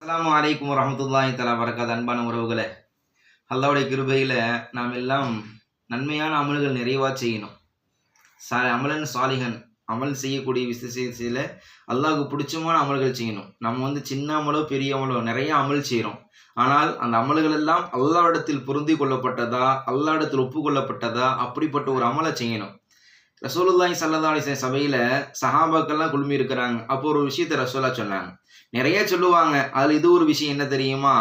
அஸ்ஸலாமு அலைக்கும் வரஹ்மத்துல்லாஹி தஆலா வரகாத். அன்பான உறவுகளே, அல்லாஹ்வுடைய கிருபையில் நாம் எல்லாம் நன்மையான அமல்கள் நிறைவாக செய்யணும். அமலன் சாலிஹன், அமல் செய்யக்கூடிய விஷயத்தில் அல்லாஹ்வுக்கு பிடிச்சமான அமல்கள் செய்யணும். நம்ம சின்ன அமலோ பெரிய அமலோ நிறைய அமல் செய்கிறோம். ஆனால் அந்த அமல்கள் எல்லாம் அல்லாஹ்விடத்தில் பொருந்தி கொள்ளப்பட்டதா, அல்லாஹ்விடத்தில் ஒப்புக்கொள்ளப்பட்டதா, அப்படிப்பட்ட ஒரு அமலை செய்யணும். ரசூலுல்லாஹி ஸல்லல்லாஹு அலைஹி வஸல்லம் சபையில் சஹாபாக்கள்லாம் குழுமி இருக்கிறாங்க. அப்போ ஒரு விஷயத்தை ரசூலா சொன்னாங்க. நிறைய சொல்லுவாங்க. அதில் இது ஒரு விஷயம் என்ன தெரியுமா?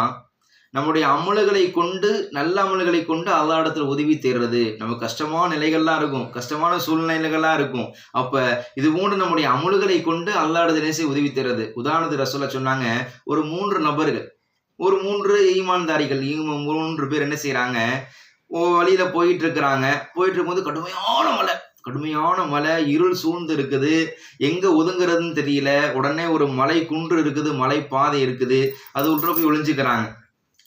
நம்முடைய அமல்களை கொண்டு, நல்ல அமல்களை கொண்டு அல்லாஹ்விடத்தில் உதவி தேடுறது. நமக்கு கஷ்டமான நிலைகள்லாம் இருக்கும், கஷ்டமான சூழ்நிலைகள்லாம் இருக்கும். அப்ப இது போன்று நம்முடைய அமல்களை கொண்டு அல்லாஹ்விடத்தில் உதவி தேடுறது. உதாரணத்துக்கு ரசூலா சொன்னாங்க, ஒரு 3 நபர்கள், ஒரு 3 ஈமான்தாரிகள், 3 பேர் என்ன செய்யறாங்க, வழியில போயிட்டு இருக்கிறாங்க. போயிட்டு இருக்கும்போது கடுமையான மழை, இருள் சூழ்ந்து இருக்குது. எங்க ஒதுங்குறதுன்னு தெரியல. உடனே ஒரு மலை குன்று இருக்குது, மலை பாதை இருக்குது. அது உள்ள போய் ஒளிஞ்சுக்கிறாங்க.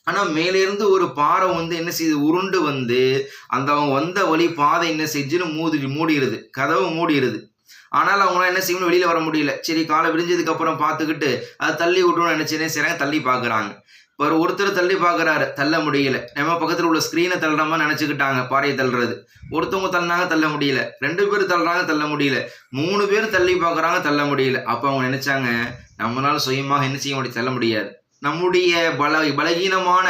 ஆனா மேல இருந்து ஒரு பாறை என்ன செய்யுது, உருண்டு அந்த அவங்க வந்த வழி பாதை என்ன செஞ்சுன்னு மூடிடுது, கதவு மூடிடுது. ஆனால் அவங்களாம் என்ன செய்யணும், வெளியில வர முடியல. சரி, காலை விடிஞ்சதுக்கு அப்புறம் பார்த்துக்கிட்டு அதை தள்ளி விட்டுணும் நினைச்சு செய்றாங்க, தள்ளி பாக்குறாங்க. ஒருத்தர் தள்ளி பார்க்குறாரு, தள்ள முடியல. நம்ம பக்கத்தில் உள்ள ஸ்க்ரீனை தள்ளுற மாதிரி நினச்சிக்கிட்டாங்க, பாறையை தள்ளுறது. ஒருத்தவங்க தள்ளினாங்க, தள்ள முடியல. 2 பேர் தள்ளுறாங்க, தள்ள முடியல. 3 பேர் தள்ளி பார்க்குறாங்க, தள்ள முடியல. அப்போ அவங்க நினைச்சாங்க, நம்மளால சுயமாக என்ன செய்ய முடியும், தள்ள முடியாது. நம்முடைய பலகீனமான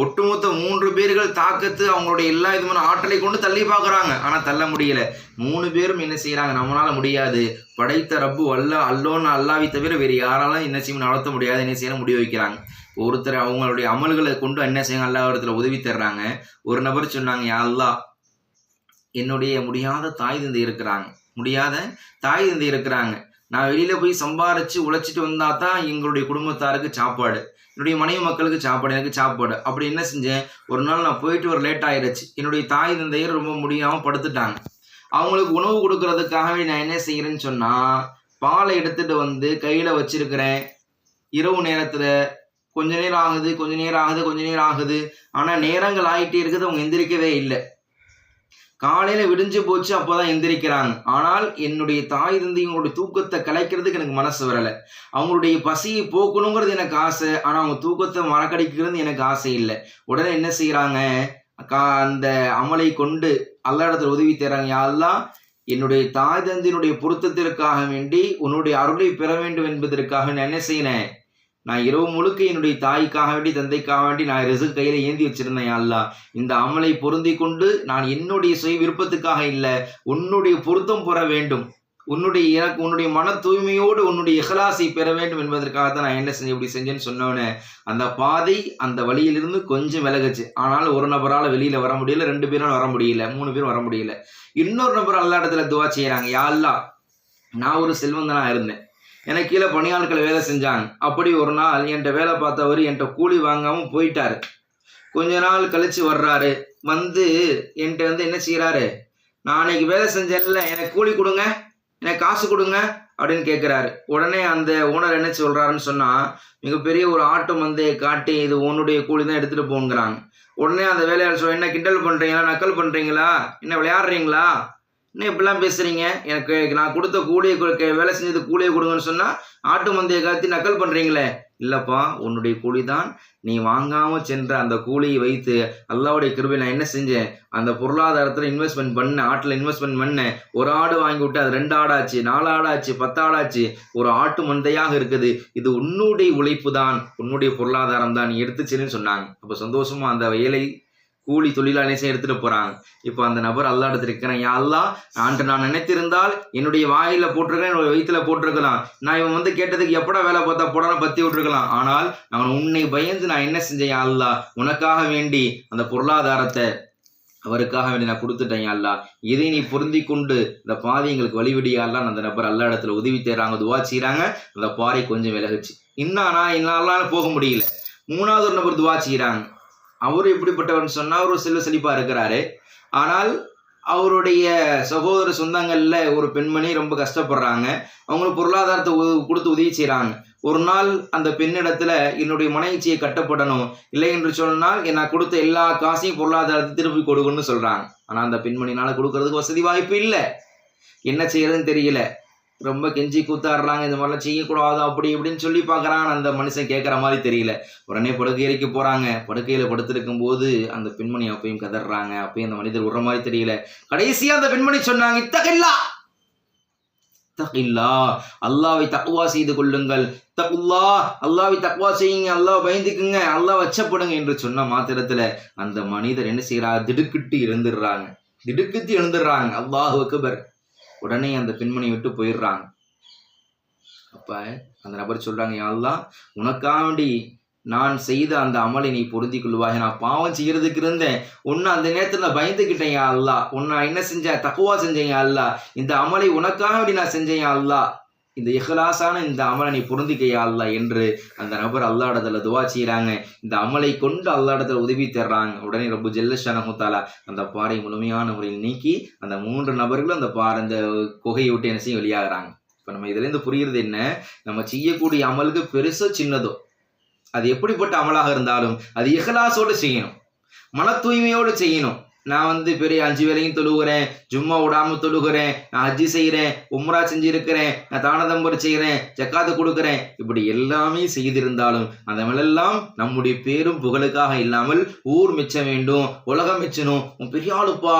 ஒட்டுமொத்த 3 பேர்கள் தாக்கத்து அவங்களுடைய எல்லா விதமான ஆற்றலை கொண்டு தள்ளி பார்க்குறாங்க, ஆனால் தள்ள முடியல. 3 பேரும் என்ன செய்யறாங்க, நம்மளால முடியாது, படைத்த ரப்பு அல்லோன்னு அல்லாவை தவிர வேறு யாராலும் என்ன செய்ய நடத்த முடியாது, என்ன செய்ய முடிவு வைக்கிறாங்க. ஒருத்தர் அவங்களுடைய அமல்களை கொண்டு என்ன செய்ய அல்லாஹ்விடத்துல உதவி தர்றாங்க. ஒரு நபர் சொன்னாங்க, யா அல்லாஹ், என்னுடைய முடியாத தாய் தந்தை இருக்கிறாங்க. நான் வெளியில போய் சம்பாரிச்சு உழைச்சிட்டு வந்தா தான் எங்களுடைய குடும்பத்தாருக்கு சாப்பாடு, என்னுடைய மனைவி மக்களுக்கு சாப்பாடு, எனக்கு சாப்பாடு. அப்படி என்ன செஞ்சேன், ஒரு நாள் நான் போயிட்டு ஒரு லேட் ஆயிடுச்சு. என்னுடைய தாய் தந்தையர் ரொம்ப முடியாம படுத்துட்டாங்க. அவங்களுக்கு உணவு கொடுக்கறதுக்காகவே நான் என்ன செய்யறேன்னு சொன்னா, பாலை எடுத்துட்டு கையில வச்சிருக்கிறேன். இரவு நேரத்துல கொஞ்ச நேரம் ஆகுது. ஆனா நேரங்கள் ஆகிட்டே இருக்குது, அவங்க எந்திரிக்கவே இல்லை. காலையில விடிஞ்சு போச்சு, அப்போதான் எந்திரிக்கிறாங்க. ஆனால் என்னுடைய தாய் தந்தைங்களுடைய தூக்கத்தை கலைக்கிறதுக்கு எனக்கு மனசு வரல. அவங்களுடைய பசியை போக்கணுங்கிறது எனக்கு ஆசை, ஆனா அவங்க தூக்கத்தை மறக்கடிக்கிறது எனக்கு ஆசை இல்லை. உடனே என்ன செய்யறாங்க, அந்த அமலை கொண்டு அல்லாஹ்விடத்தில் உதவி தேடுறாங்க. யா அல்லாஹ், என்னுடைய தாய் தந்தையினுடைய பொருத்தத்திற்காக வேண்டி உன்னுடைய அருளை பெற வேண்டும் என்பதற்காக நான் என்ன செய்யறேன், நான் இரவு முழுக்க என்னுடைய தாய்க்காக வேண்டி, தந்தைக்காக வேண்டி நான் ரிஸ்க் கையில ஏந்தி வச்சிருந்தேன். யா அல்லாஹ், இந்த அமலை பொருந்தி கொண்டு நான் என்னுடைய சுய விருப்பத்துக்காக இல்லை, உன்னுடைய பொருத்தம் பெற வேண்டும், உன்னுடைய மன தூய்மையோடு உன்னுடைய இஹ்லாஸை பெற வேண்டும் என்பதற்காக தான் நான் என்ன இப்படி செஞ்சேன்னு சொன்னோன்னே அந்த பாதை அந்த வழியிலிருந்து கொஞ்சம் விலகுச்சு. ஆனால் ஒரு நபரால் வெளியில வர முடியல, 2 பேரும் வர முடியல, 3 பேரும் வர முடியல. இன்னொரு நபர் அல்லாஹ்விடத்துல துஆ செய்யறாங்க. யா அல்லாஹ், நான் ஒரு செல்வந்தனா இருந்தேன், எனக்கு கீழே பணியாட்கள் வேலை செஞ்சாங்க. அப்படி ஒரு நாள் என்கிட்ட வேலை பார்த்தவர் என்கிட்ட கூலி வாங்காம போயிட்டாரு. கொஞ்ச நாள் கழிச்சு வர்றாரு. என்கிட்ட என்ன செய்யறாரு, நான் அன்னைக்கு வேலை செஞ்சேன்ல, எனக்கு கூலி கொடுங்க, எனக்கு காசு கொடுங்க அப்படின்னு கேட்கிறாரு. உடனே அந்த ஓனர் என்ன சொல்றாருன்னு சொன்னா, மிகப்பெரிய ஒரு ஆட்டோ காட்டி, இது உன்னுடைய கூலி தான், எடுத்துட்டு போங்கிறாங்க. உடனே அந்த வேலையாளர் சொல்ல, என்ன கிண்டல் பண்றீங்களா, நக்கல் பண்றீங்களா, என்ன விளையாடுறீங்களா, இன்னும் இப்படிலாம் பேசுறீங்க, எனக்கு நான் கொடுத்த கூலியை வேலை செஞ்சது கூலியை கொடுங்கன்னு சொன்னா ஆட்டு மந்தையை காத்தி நக்கல் பண்றீங்களே. இல்லப்பா, உன்னுடைய கூலி தான், நீ வாங்காம சென்ற அந்த கூலியை வைத்து அல்லாஹ்வுடைய கிருபை நான் என்ன செஞ்சேன், அந்த பொருளாதாரத்துல இன்வெஸ்ட்மெண்ட் பண்ண, ஆட்டில் இன்வெஸ்ட்மெண்ட் பண்ண. ஒரு ஆடு வாங்கி விட்டு அது 2 ஆடாச்சு, 4 ஆடாச்சு, 10 ஆடாச்சு, ஒரு ஆட்டு மந்தையாக இருக்குது. இது உன்னுடைய உழைப்பு தான், உன்னுடைய பொருளாதாரம் தான், நீ எடுத்துச்சுன்னு சொன்னாங்க. அப்ப சந்தோஷமா அந்த ஏழை கூலி தொழிலாளியை எடுத்துட்டு போறாங்க. இப்போ அந்த நபர் அல்லாஹ்விடத்தில் இருக்கிறேன், யா அல்லாஹ், நான் நினைத்திருந்தால் என்னுடைய வாயில போட்டிருக்கலாம், என்னுடைய வயிற்றுல போட்டிருக்கலாம், நான் இவன் கேட்டதுக்கு எப்படா வேலை பார்த்தா போடாம பத்தி விட்டுருக்கலாம். ஆனால் நான் உன்னை பயந்து நான் என்ன செஞ்சேன், யா அல்லாஹ், உனக்காக வேண்டி அந்த பொருளாதாரத்தை அவருக்காக வேண்டி நான் கொடுத்துட்டேன். யா அல்லாஹ், இதை நீ பொருந்தி கொண்டு இந்த பாதை எங்களுக்கு வழிவிடியாலாம். அந்த நபர் அல்லாஹ்விடத்தில் உதவி தேடுறாங்க, துஆ செய்றாங்க. அந்த பாறை கொஞ்சம் விலகுச்சு. என்னால போக முடியல. 3வது ஒரு நபர் துஆ செய்றாங்க. அவரு எப்படிப்பட்டவர்னு சொன்னா, ஒரு செல்வ செழிப்பா இருக்கிறாரு. ஆனால் அவருடைய சகோதர சொந்தங்கள்ல ஒரு பெண்மணி ரொம்ப கஷ்டப்படுறாங்க. அவங்களுக்கு பொருளாதாரத்தை கொடுத்து உதவி செய்யறாங்க. ஒரு நாள் அந்த பெண்ணிடத்துல, என்னுடைய மனைவிச்சியை கட்டப்படணும், இல்லை என்று சொன்னால் நான் கொடுத்த எல்லா காசையும் பொருளாதாரத்தை திருப்பி கொடுக்கணும்னு சொல்றாங்க. ஆனா அந்த பெண்மணினால கொடுக்கறதுக்கு வசதி வாய்ப்பு இல்லை, என்ன செய்யறதுன்னு தெரியல. ரொம்ப கெஞ்சி கூத்தாடுறாங்க, இந்த மாதிரிலாம் செய்யக்கூடாது அப்படி இப்படின்னு சொல்லி பார்க்குறான். அந்த மனுஷன் கேட்குற மாதிரி தெரியல. உடனே படுக்கையறைக்கு போகிறாங்க. படுக்கையில் படுத்திருக்கும் போது அந்த பெண்மணி அப்பயும் கதறாங்க. அப்பயும் அந்த மனிதர் விடுற மாதிரி தெரியல. கடைசியாக அந்த பெண்மணி சொன்னாங்க, இத்தகில்லா இத்தகில்லா, அல்லாவை தக்வா செய்து கொள்ளுங்கள், தக்குல்லா, அல்லாவை தக்வா செய்யுங்க, அல்லாஹ் பயந்துக்குங்க, அல்லாஹ் வச்சப்படுங்க என்று சொன்ன மாத்திரத்துல அந்த மனிதர் என்ன செய்யறாங்க, திடுக்கிட்டு எழுந்துடுறாங்க. அல்லாஹு அக்பர். உடனே அந்த பெண்மணி விட்டு போயிடுறாங்க. அப்ப அந்த நபர் சொல்றாங்க, யா அல்லாஹ், உனக்காக வேண்டி நான் செய்த அந்த அமலை நீ பொருந்தி கொள்வாய். நான் பாவம் செய்யறதுக்கு இருந்தேன், உன்னை அந்த நேரத்தில் நான் பயந்துக்கிட்டேன் யா அல்லாஹ். உன்னை என்ன செஞ்சேன், தக்குவா செஞ்சேன் யா அல்லாஹ். இந்த அமலை உனக்காக வேண்டி நான் செஞ்சேன் யா அல்லாஹ். இந்த இஹ்லாஸான இந்த அமலை நீ பொருந்திக்கையா அல்லாஹ் என்று அந்த நபர் அல்லாஹ் இடத்துல துவா செய்யறாங்க. இந்த அமலை கொண்டு அல்லாஹ் இடத்துல உதவி தர்றாங்க. உடனே ரப்பு ஜல்லஷானஹு தஆலா அந்த பாறை முழுமையான முறையில் நீக்கி அந்த 3 நபர்களும் அந்த குகையை விட்டு என்ன செய்ய வெளியாகிறாங்க. இப்ப நம்ம இதுல இருந்து புரியுறது என்ன, நம்ம செய்யக்கூடிய அமலுக்கு பெருசோ சின்னதோ, அது எப்படிப்பட்ட அமலாக இருந்தாலும் அது இஹ்லாஸோடு செய்யணும், மன தூய்மையோடு செய்யணும். நான் பெரிய 5 வேளையும் தொழுகிறேன், ஜும்மா விடாம தொழுகிறேன், நான் ஹஜ்ஜி செய்கிறேன், உம்ரா செஞ்சிருக்கிறேன், நான் தானதம்பர் செய்கிறேன், ஜக்காத்து கொடுக்குறேன், இப்படி எல்லாமே செய்திருந்தாலும் அந்த மேலெல்லாம் நம்முடைய பேரும் புகழுக்காக இல்லாமல் ஊர் மிச்ச வேண்டும், உலகம் மிச்சணும், உன் பெரிய ஆளுப்பா,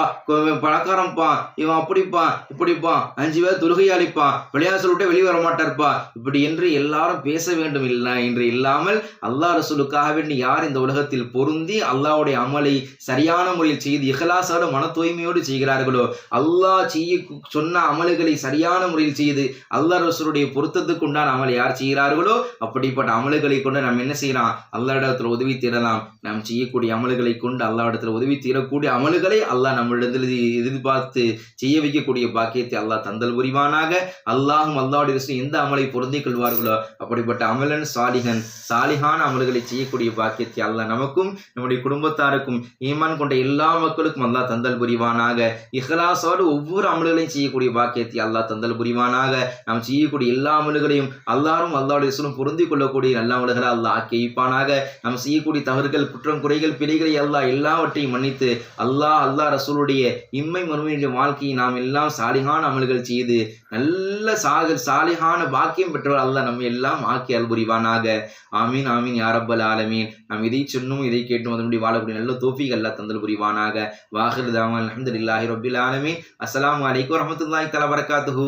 பணக்காரன்ப்பா, இவன் அப்படிப்பா இப்படிப்பா, 5 பேர் தொழுகையாளிப்பா, விளையாட்டு சொல்லிட்டு வெளியே வர மாட்டார்ப்பா, இப்படி என்று எல்லாரும் பேச வேண்டும் இல்லை என்று இல்லாமல் அல்லாஹ் ரசூலுக்காக வேண்டி யார் இந்த உலகத்தில் பொருந்தி அல்லாஹ்வுடைய அமலை சரியான முறையில் செய்து இஹ்லாஸோடு மன தூய்மையோடு செய்கிறார்களோ, அல்லாஹ் செய்ய சொன்ன அமல்களை சரியான முறையில் செய்து அல்லாஹ் ரசூலுடைய பொருத்தத்துக்கு உண்டான அமலை யார் செய்கிறார்களோ அப்படிப்பட்ட அமல்களை கொண்டு நாம் என்ன செய்யலாம், அல்லாஹ் இடத்துல உதவி தீரலாம். நாம் செய்யக்கூடிய அமல்களை கொண்டு அல்லாஹ் இடத்துல உதவி தீரக்கூடிய அமல்களை அல்லாஹ் நம்மளிடத்தில் எதிர்பார்த்து செய்ய வைக்கக்கூடிய பாக்கியத்தை அல்லாஹ் தந்தல் புரிவானாக. அல்லாஹும் அல்லாஹ்வுடைய ரசூல் எந்த அமலை பொருந்திக் கொள்வார்களோ அப்படிப்பட்ட அமலன் சாலிஹான அமல்களை செய்யக்கூடிய பாக்கியத்தை அல்லாஹ் நமக்கும் நம்முடைய குடும்பத்தாருக்கும் ஈமான் கொண்ட எல்லா மக்களுக்கும் அல்லாஹ் தந்தல் புரிவானாக. இஹ்லாஸோடு ஒவ்வொரு அமல்களையும் செய்யக்கூடிய பாக்கியத்தை அல்லாஹ் தந்தல் புரிவானாக. நாம் செய்யக்கூடிய எல்லா அமல்களையும் அல்லாஹ்வும் அல்லாஹ்வுடைய ரசூலும் பொருந்திக் கொள்ளக்கூடிய நல்ல அமல்களை அல்லாஹ் ஆக்கி வைப்பானாக. நாம் செய்யக்கூடிய தவறுகள், குற்றம், குறைகள், பிழைகளை அல்லாஹ் எல்லாவற்றையும் மன்னித்து அல்லாஹ் ரசூலுடைய இம்மை மறுமையுடைய வாழ்க்கையை நாம் எல்லாம் சாலிஹான அமல்கள் செய்து நல்ல சாலிஹான பாக்கியம் பெற்றவர் அல்லாஹ் நம்ம எல்லாம் ஆக்கி அருள் புரிவானாக. ஆமீன் ஆமீன் யா ரப்பல் ஆலமீன். நாம் இதை சொன்னும் இதை கேட்டும் அதனுடைய வாழக்கூடிய நல்ல தௌஃபீக் அல்லாஹ் தந்தல் புரிவானாக. வாஹிர் தஅவானா அல்ஹம்துலில்லாஹி ரப்பில் ஆலமீன். அஸ்ஸலாமு அலைக்கும் வரஹ்மத்துல்லாஹி தஆலா வபரகாத்துஹு.